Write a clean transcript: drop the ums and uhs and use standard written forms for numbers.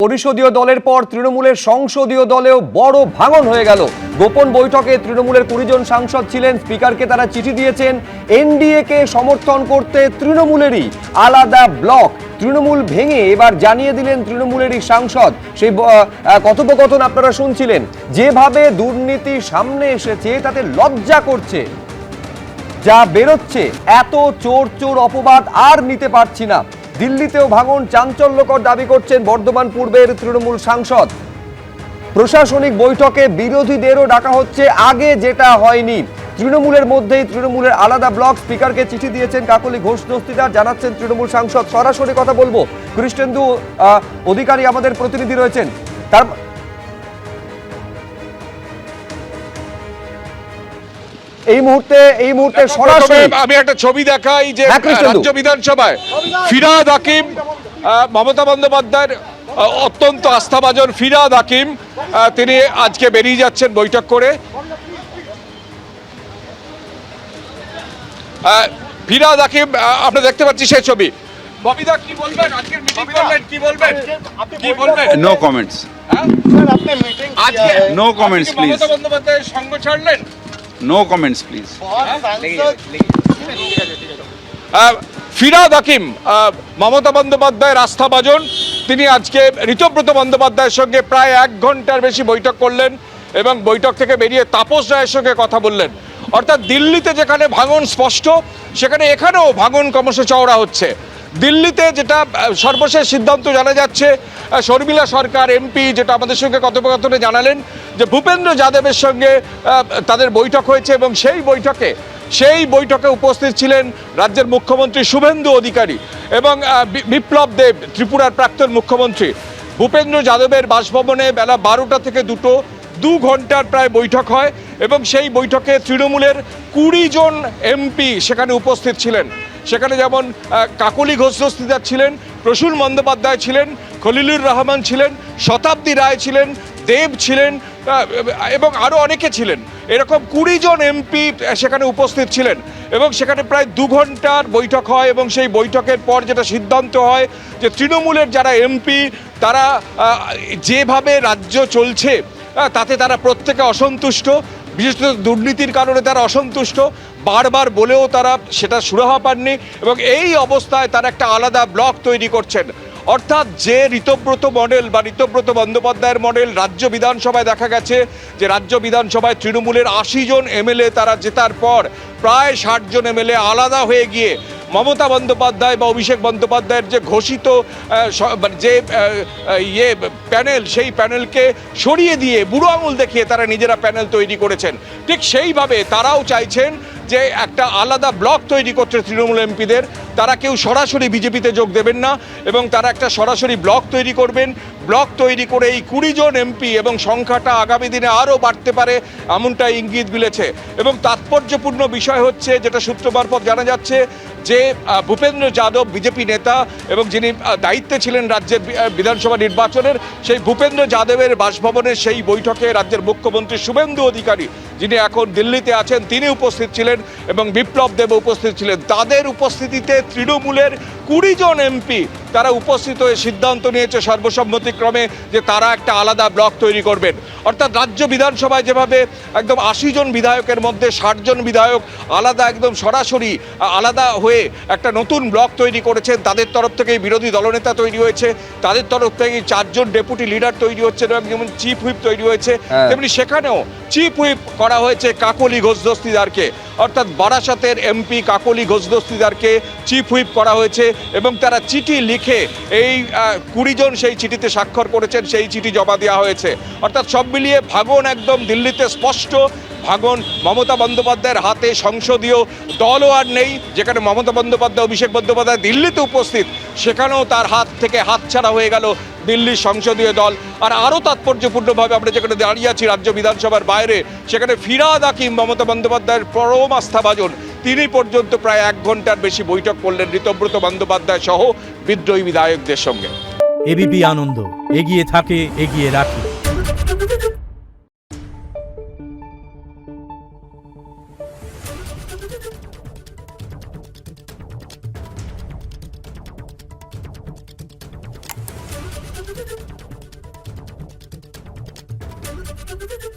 পরিষদীয় দলের পর তৃণমূলের সংসদীয় দলেও বড় ভাঙন হয়ে গেল। গোপন বৈঠকে তৃণমূলের 20 জন সাংসদ ছিলেন। স্পিকারকে তারা চিঠি দিয়েছেন এনডিএ কে সমর্থন করতে তৃণমূলেরই আলাদা ব্লক। তৃণমূল ভেঙে এবার জানিয়ে দিলেন তৃণমূলেরই সাংসদ। সেই কথোপকথন আপনারা শুনছিলেন। যেভাবে দুর্নীতি সামনে এসেছে তাতে লজ্জা করছে। যা বেরোচ্ছে, এত চোর চোর অপবাদ আর নিতে পারছি না। দিল্লিতেও ভাঙন, চাঞ্চল্যকর দাবি করছেন বর্ধমান পূর্বের তৃণমূল সাংসদ। প্রশাসনিক বৈঠকে বিরোধীদেরও ডাকা হচ্ছে, আগে যেটা হয়নি। তৃণমূলের মধ্যেই তৃণমূলের আলাদা ব্লক। স্পিকারকে চিঠি দিয়েছেন কাকলি ঘোষ দস্তিদার, জানাচ্ছেন তৃণমূল সাংসদ। সরাসরি কথা বলবো, কৃষ্ণেন্দু অধিকারী আমাদের প্রতিনিধি রয়েছেন। তার এই মুহূর্তে সরাসরি আমি একটা ছবি দেখাই যে রাজ্য বিধানসভায় ফিরহাদ হাকিম, মমতা বন্দ্যোপাধ্যায়ের অত্যন্ত আস্থাভাজন ফিরহাদ হাকিম, তিনি আজকে বেরিয়ে যাচ্ছেন বৈঠক করে। ফিরহাদ হাকিম আমরা দেখতে পাচ্ছি সেই ছবি। ববিদা কি বলবেন? আজকের মিটিং করলেন, কি বলবেন? কি বলবেন? No comments. স্যার, আপনি মিটিং আজকে নো কমেন্টস প্লিজ। মমতা বন্দ্যোপাধ্যায়ের সঙ্গ ছাড়লেন। No comments please. Firhad Hakim Mamata বন্দ্যোপাধ্যায়ের আস্থাভাজন, তিনি আজকে ঋতব্রত বন্দ্যোপাধ্যায়ের সঙ্গে প্রায় 1 ঘন্টার বেশি বৈঠক করলেন এবং বৈঠক থেকে বেরিয়ে তাপস রায়ের সঙ্গে কথা বললেন। অর্থাৎ দিল্লিতে যেখানে ভাঙন স্পষ্ট, সেখানে এখানেও ভাঙন ক্রমশ চওড়া হচ্ছে। দিল্লিতে যেটা সর্বশেষ সিদ্ধান্ত জানা যাচ্ছে, শর্মিলা সরকার এমপি যেটা আমাদের সঙ্গে কথোপকথনে জানালেন যে ভূপেন্দ্র যাদবের সঙ্গে তাদের বৈঠক হয়েছে এবং সেই বৈঠকে উপস্থিত ছিলেন রাজ্যের মুখ্যমন্ত্রী শুভেন্দু অধিকারী এবং বিপ্লব দেব, ত্রিপুরার প্রাক্তন মুখ্যমন্ত্রী। ভূপেন্দ্র যাদবের বাসভবনে বেলা 12টা থেকে 2 ঘন্টার প্রায় বৈঠক হয় এবং সেই বৈঠকে তৃণমূলের 20 জন এমপি সেখানে উপস্থিত ছিলেন। সেখানে যেমন কাকলি ঘোষ দস্তিদার ছিলেন, প্রসূন বন্দ্যোপাধ্যায় ছিলেন, খলিলুর রহমান ছিলেন, শতাব্দী রায় ছিলেন, দেব ছিলেন এবং আরও অনেকে ছিলেন। এরকম 20 জন এমপি সেখানে উপস্থিত ছিলেন এবং সেখানে প্রায় 2 ঘন্টার বৈঠক হয় এবং সেই বৈঠকের পর যেটা সিদ্ধান্ত হয় যে তৃণমূলের যারা এমপি তারা যেভাবে রাজ্য চলছে তাতে তারা প্রত্যেকে অসন্তুষ্ট। বিশেষত দুর্নীতির কারণে তারা অসন্তুষ্ট, বারবার বলেও তারা সেটা সুরাহা পাননি এবং এই অবস্থায় তারা একটা আলাদা ব্লক তৈরি করছেন। অর্থাৎ যে ঋতব্রত মডেল বা ঋতব্রত বন্দ্যোপাধ্যায়ের মডেল রাজ্য বিধানসভায় দেখা গেছে, যে রাজ্য বিধানসভায় তৃণমূলের 80 জন এমএলএ তারা জেতার পর প্রায় 60 জন এমএলএ আলাদা হয়ে গিয়ে মমতা বন্দ্যোপাধ্যায় বা অভিষেক বন্দ্যোপাধ্যায়ের যে ঘোষিত যে প্যানেল, সেই প্যানেলকে সরিয়ে দিয়ে বুড়ো আঙুল দেখিয়ে তারা নিজেরা প্যানেল তৈরি করেছেন। ঠিক সেইভাবে তারাও চাইছেন যে একটা আলাদা ব্লক তৈরি করছে তৃণমূল এমপিদের। তারা কেউ সরাসরি বিজেপিতে যোগ দেবেন না এবং তারা একটা সরাসরি ব্লক তৈরি করবেন। ব্লক তৈরি করে এই 20 জন এমপি এবং সংখ্যাটা আগামী দিনে আরও বাড়তে পারে এমনটা ইঙ্গিত মিলেছে। এবং তাৎপর্যপূর্ণ বিষয় হচ্ছে, যেটা সূত্র মারফত জানা যাচ্ছে, যে ভূপেন্দ্র যাদব বিজেপি নেতা এবং যিনি দায়িত্বে ছিলেন রাজ্যের বিধানসভা নির্বাচনের, সেই ভূপেন্দ্র যাদবের বাসভবনের সেই বৈঠকে রাজ্যের মুখ্যমন্ত্রী শুভেন্দু অধিকারী, যিনি এখন দিল্লিতে আছেন, তিনি উপস্থিত ছিলেন এবং বিপ্লব দেব উপস্থিত ছিলেন। তাদের উপস্থিতিতে তৃণমূলের 20 জন এমপি তারা উপস্থিত হয়ে সিদ্ধান্ত নিয়েছে সর্বসম্মতিক্রমে যে তারা একটা আলাদা ব্লক তৈরি করবেন। অর্থাৎ রাজ্য বিধানসভায় যেভাবে একদম 80 জন বিধায়কের মধ্যে 60 জন বিধায়ক আলাদা, একদম সরাসরি আলাদা হয়ে একটা নতুন ব্লক তৈরি করেছেন। তাদের তরফ থেকে বিরোধী দলনেতা তৈরি হয়েছে, তাদের তরফ থেকে 4 জন ডেপুটি লিডার তৈরি হচ্ছে এবং যেমন চিফ হুইপ তৈরি হয়েছে, তেমনি সেখানেও চিফ হুইপ করা হয়েছে কাকলি ঘোষ দস্তিদারকে। অর্থাৎ বারাসাতের MP Kakoli Ghosh দস্তিদারকে chief whip করা হয়েছে এবং তারা চিঠি লিখে এই 20 জন সেই চিঠিতে স্বাক্ষর করেছেন, সেই চিঠি জমা দেওয়া হয়েছে। অর্থাৎ সব মিলিয়ে ভাঙন একদম দিল্লিতে স্পষ্ট। ভাঙন মমতা বন্দ্যোপাধ্যায়ের হাতে সংসদীয় দলও আর নেই। যেখানে মমতা বন্দ্যোপাধ্যায়, অভিষেক বন্দ্যোপাধ্যায় দিল্লিতে উপস্থিত, সেখানেও তার হাত থেকে হাতছাড়া হয়ে গেল দিল্লির সংসদীয় দল। আর আরও তাৎপর্যপূর্ণভাবে আমরা যেখানে দাঁড়িয়ে আছি রাজ্য বিধানসভার বাইরে, সেখানে ফিরহাদ হাকিম মমতা বন্দ্যোপাধ্যায়ের পরম আস্থাভাজন, তিনি পর্যন্ত প্রায় 1 ঘন্টার বেশি বৈঠক করলেন ঋতব্রত বন্দ্যোপাধ্যায় সহ বিদ্রোহী বিধায়কদের সঙ্গে। এবিপি আনন্দ, এগিয়ে থাকে, এগিয়ে রাখে। Thank you.